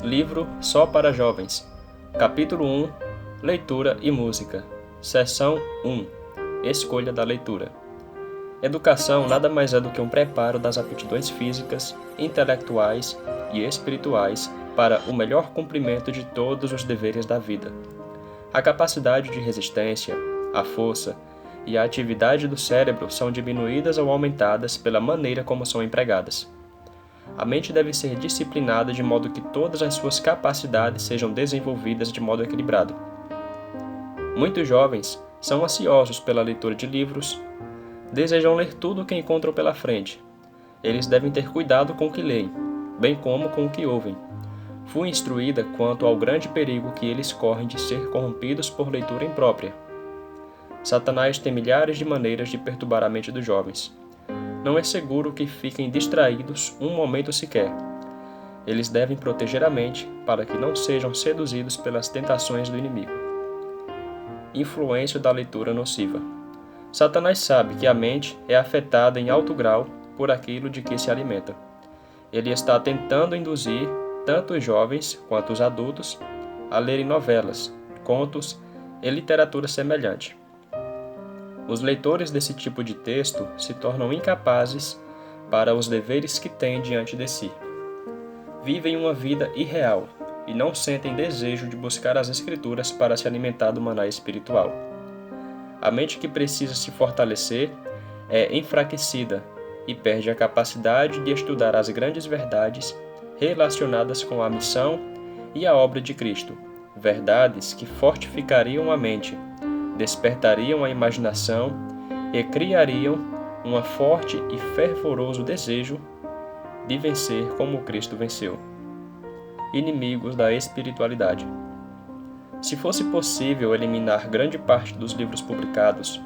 Livro só para jovens. Capítulo 1. Leitura e música. Seção 1. Escolha da leitura. Educação nada mais é do que um preparo das aptidões físicas, intelectuais e espirituais para o melhor cumprimento de todos os deveres da vida. A capacidade de resistência, a força e a atividade do cérebro são diminuídas ou aumentadas pela maneira como são empregadas. A mente deve ser disciplinada de modo que todas as suas capacidades sejam desenvolvidas de modo equilibrado. Muitos jovens são ansiosos pela leitura de livros, desejam ler tudo o que encontram pela frente. Eles devem ter cuidado com o que leem, bem como com o que ouvem. Fui instruída quanto ao grande perigo que eles correm de ser corrompidos por leitura imprópria. Satanás tem milhares de maneiras de perturbar a mente dos jovens. Não é seguro que fiquem distraídos um momento sequer. Eles devem proteger a mente para que não sejam seduzidos pelas tentações do inimigo. Influência da leitura nociva. Satanás sabe que a mente é afetada em alto grau por aquilo de que se alimenta. Ele está tentando induzir tanto os jovens quanto os adultos a lerem novelas, contos e literatura semelhante. Os leitores desse tipo de texto se tornam incapazes para os deveres que têm diante de si. Vivem uma vida irreal e não sentem desejo de buscar as Escrituras para se alimentar do maná espiritual. A mente que precisa se fortalecer é enfraquecida e perde a capacidade de estudar as grandes verdades relacionadas com a missão e a obra de Cristo, verdades que fortificariam a mente, despertariam a imaginação e criariam um forte e fervoroso desejo de vencer como Cristo venceu. Inimigos da espiritualidade. Se fosse possível eliminar grande parte dos livros publicados,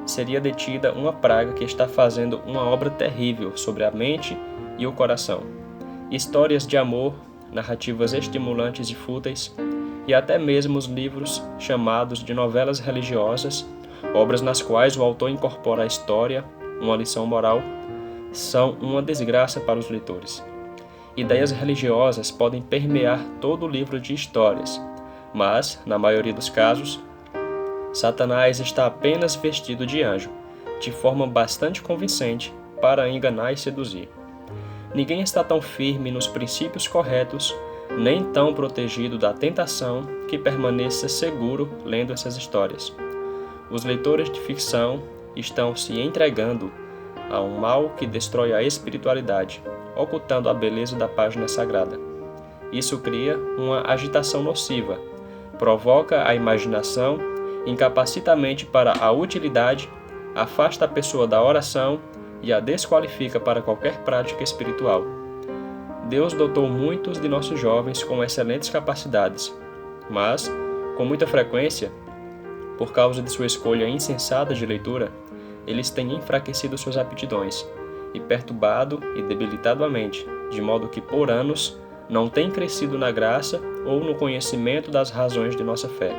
seria detida uma praga que está fazendo uma obra terrível sobre a mente e o coração. Histórias de amor, narrativas estimulantes e fúteis, e até mesmo os livros chamados de novelas religiosas, obras nas quais o autor incorpora a história, uma lição moral, são uma desgraça para os leitores. Ideias religiosas podem permear todo o livro de histórias, mas, na maioria dos casos, Satanás está apenas vestido de anjo, de forma bastante convincente para enganar e seduzir. Ninguém está tão firme nos princípios corretos nem tão protegido da tentação que permaneça seguro lendo essas histórias. Os leitores de ficção estão se entregando a um mal que destrói a espiritualidade, ocultando a beleza da página sagrada. Isso cria uma agitação nociva, provoca a imaginação, incapacita a mente para a utilidade, afasta a pessoa da oração e a desqualifica para qualquer prática espiritual. Deus dotou muitos de nossos jovens com excelentes capacidades, mas, com muita frequência, por causa de sua escolha insensata de leitura, eles têm enfraquecido suas aptidões e perturbado e debilitado a mente, de modo que por anos não têm crescido na graça ou no conhecimento das razões de nossa fé.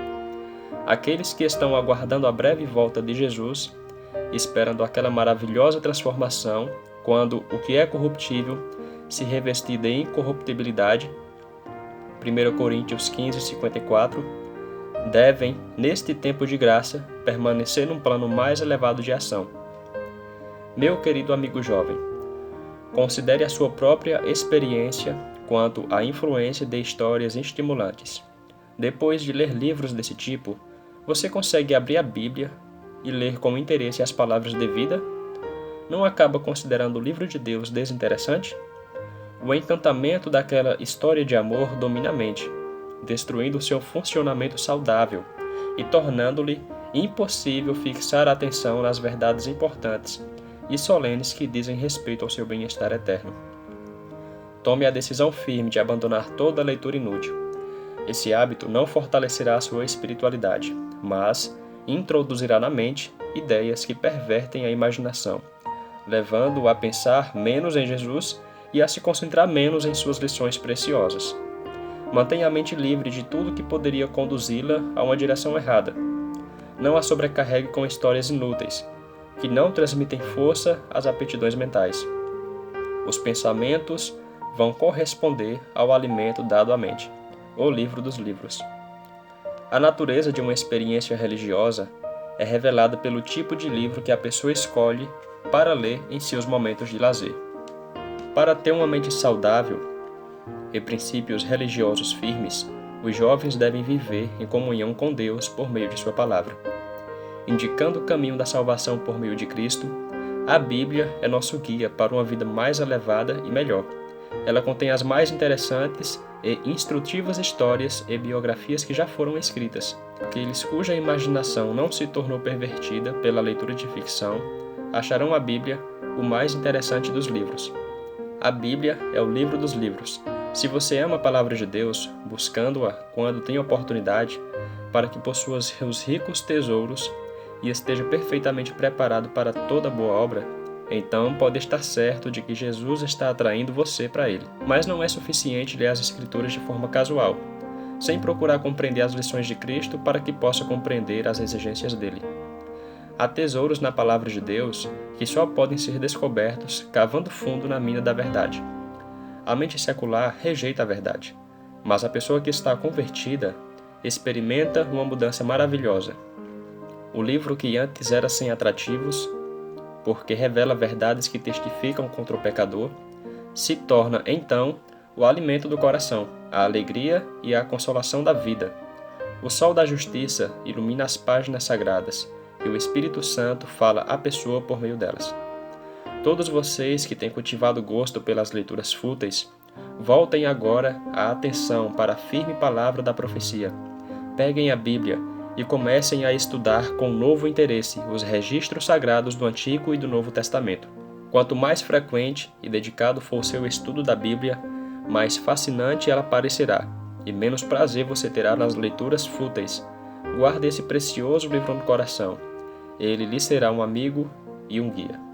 Aqueles que estão aguardando a breve volta de Jesus, esperando aquela maravilhosa transformação, quando o que é corruptível se revestir de incorruptibilidade, 1 Coríntios 15:54, devem, neste tempo de graça, permanecer num plano mais elevado de ação. Meu querido amigo jovem, considere a sua própria experiência quanto à influência de histórias estimulantes. Depois de ler livros desse tipo, você consegue abrir a Bíblia e ler com interesse as palavras de vida? Não acaba considerando o livro de Deus desinteressante? O encantamento daquela história de amor domina a mente, destruindo seu funcionamento saudável e tornando-lhe impossível fixar a atenção nas verdades importantes e solenes que dizem respeito ao seu bem-estar eterno. Tome a decisão firme de abandonar toda a leitura inútil. Esse hábito não fortalecerá a sua espiritualidade, mas introduzirá na mente ideias que pervertem a imaginação, levando-o a pensar menos em Jesus e a se concentrar menos em suas lições preciosas. Mantenha a mente livre de tudo que poderia conduzi-la a uma direção errada. Não a sobrecarregue com histórias inúteis, que não transmitem força às aptidões mentais. Os pensamentos vão corresponder ao alimento dado à mente, o livro dos livros. A natureza de uma experiência religiosa é revelada pelo tipo de livro que a pessoa escolhe para ler em seus momentos de lazer. Para ter uma mente saudável e princípios religiosos firmes, os jovens devem viver em comunhão com Deus por meio de sua palavra. Indicando o caminho da salvação por meio de Cristo, a Bíblia é nosso guia para uma vida mais elevada e melhor. Ela contém as mais interessantes e instrutivas histórias e biografias que já foram escritas. Aqueles cuja imaginação não se tornou pervertida pela leitura de ficção acharão a Bíblia o mais interessante dos livros. A Bíblia é o livro dos livros. Se você ama a palavra de Deus, buscando-a quando tem oportunidade, para que possua seus ricos tesouros e esteja perfeitamente preparado para toda boa obra, então pode estar certo de que Jesus está atraindo você para Ele. Mas não é suficiente ler as Escrituras de forma casual, sem procurar compreender as lições de Cristo para que possa compreender as exigências dele. Há tesouros na palavra de Deus que só podem ser descobertos cavando fundo na mina da verdade. A mente secular rejeita a verdade, mas a pessoa que está convertida experimenta uma mudança maravilhosa. O livro que antes era sem atrativos, porque revela verdades que testificam contra o pecador, se torna, então, o alimento do coração, a alegria e a consolação da vida. O sol da justiça ilumina as páginas sagradas, e o Espírito Santo fala à pessoa por meio delas. Todos vocês que têm cultivado gosto pelas leituras fúteis, voltem agora a atenção para a firme palavra da profecia. Peguem a Bíblia e comecem a estudar com novo interesse os registros sagrados do Antigo e do Novo Testamento. Quanto mais frequente e dedicado for o seu estudo da Bíblia, mais fascinante ela parecerá, e menos prazer você terá nas leituras fúteis. Guarde esse precioso livro no coração. Ele lhe será um amigo e um guia.